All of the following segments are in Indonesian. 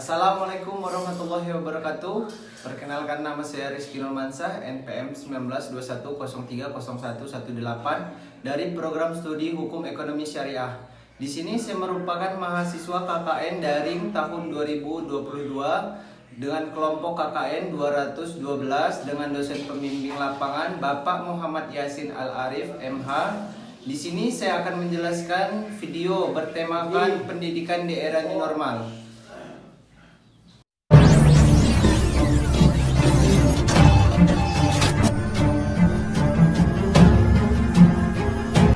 Assalamualaikum warahmatullahi wabarakatuh. Perkenalkan, nama saya Rizky Nurmansyah, NPM 1921030118 dari Program Studi Hukum Ekonomi Syariah. Di sini saya merupakan mahasiswa KKN daring tahun 2022 dengan kelompok KKN 212 dengan dosen pembimbing lapangan Bapak Muhammad Yasin Al-Arif MH. Di sini saya akan menjelaskan video bertemakan pendidikan di era new normal.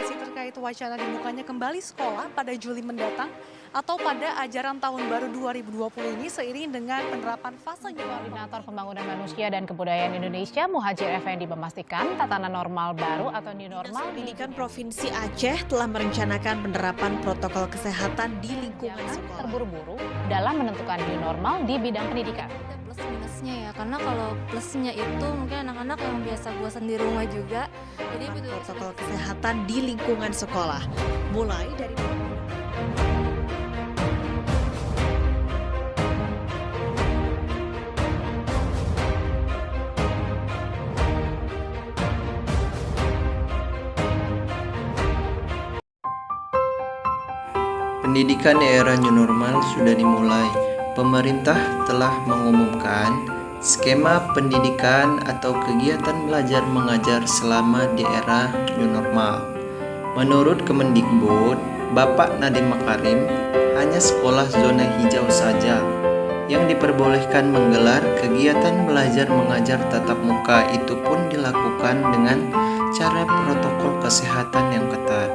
Terkait wacana dibukanya kembali sekolah pada Juli mendatang atau pada ajaran tahun baru 2020 ini seiring dengan penerapan fase new normal. Koordinator Pembangunan Manusia dan Kebudayaan Indonesia Muhajir Effendi memastikan tatanan normal baru atau new normal. Dinas Pendidikan Provinsi Aceh telah merencanakan penerapan protokol kesehatan di lingkungan sekolah. Terburu-buru dalam menentukan new normal di bidang pendidikan. Plus minusnya ya, karena kalau plusnya itu mungkin anak-anak yang biasa bosan di rumah juga, jadi protokol kesehatan di lingkungan sekolah mulai dari Pendidikan di era new normal sudah dimulai. Pemerintah telah mengumumkan skema pendidikan atau kegiatan belajar mengajar selama di era new normal. Menurut Kemendikbud, Bapak Nadiem Makarim, hanya sekolah zona hijau saja yang diperbolehkan menggelar kegiatan belajar mengajar tatap muka. Itu pun dilakukan dengan cara protokol kesehatan yang ketat.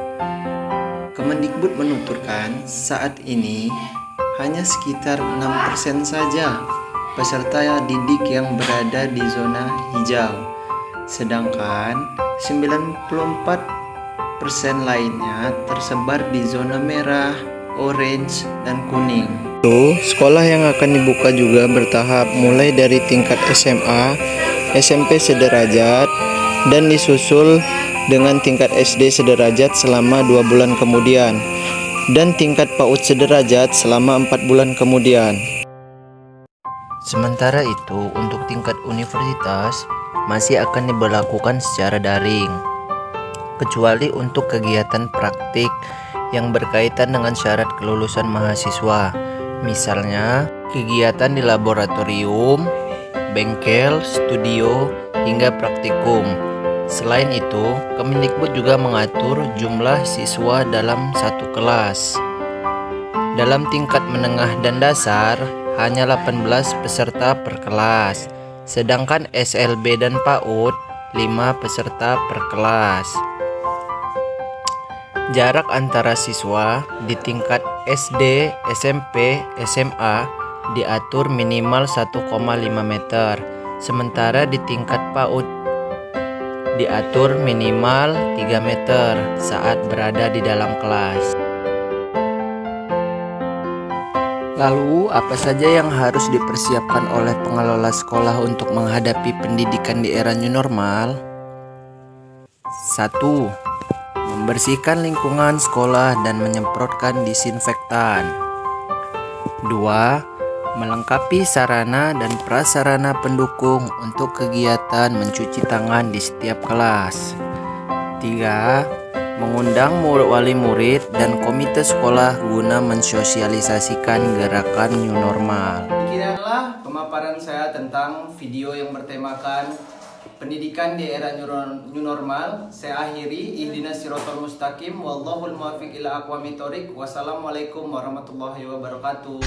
Kemendikbud menuturkan saat ini hanya sekitar 6% saja peserta didik yang berada di zona hijau, sedangkan 94% lainnya tersebar di zona merah, orange, dan kuning. Sekolah yang akan dibuka juga bertahap mulai dari tingkat SMA, SMP sederajat, dan disusul dengan tingkat SD sederajat selama 2 bulan kemudian dan tingkat PAUD sederajat selama 4 bulan kemudian. Sementara itu, untuk tingkat universitas masih akan diberlakukan secara daring, kecuali untuk kegiatan praktik yang berkaitan dengan syarat kelulusan mahasiswa, misalnya kegiatan di laboratorium, bengkel, studio, hingga praktikum. Selain itu, Kemendikbud juga mengatur jumlah siswa dalam satu kelas. Dalam tingkat menengah dan dasar, hanya 18 peserta per kelas, sedangkan SLB dan PAUD 5 peserta per kelas. Jarak antara siswa di tingkat SD, SMP, SMA diatur minimal 1,5 meter, sementara di tingkat PAUD diatur minimal 3 meter saat berada di dalam kelas. Lalu, apa saja yang harus dipersiapkan oleh pengelola sekolah untuk menghadapi pendidikan di era new normal? 1. Membersihkan lingkungan sekolah dan menyemprotkan disinfektan. 2. Melengkapi sarana dan prasarana pendukung untuk kegiatan mencuci tangan di setiap kelas. 3. Mengundang wali murid dan komite sekolah guna mensosialisasikan gerakan new normal. Demikianlah pemaparan saya tentang video yang bertemakan pendidikan di era new normal. Saya akhiri, ihdinas siratal mustaqim, wallahul muwaffiq ila aqwamit thoriq. Wassalamualaikum warahmatullahi wabarakatuh.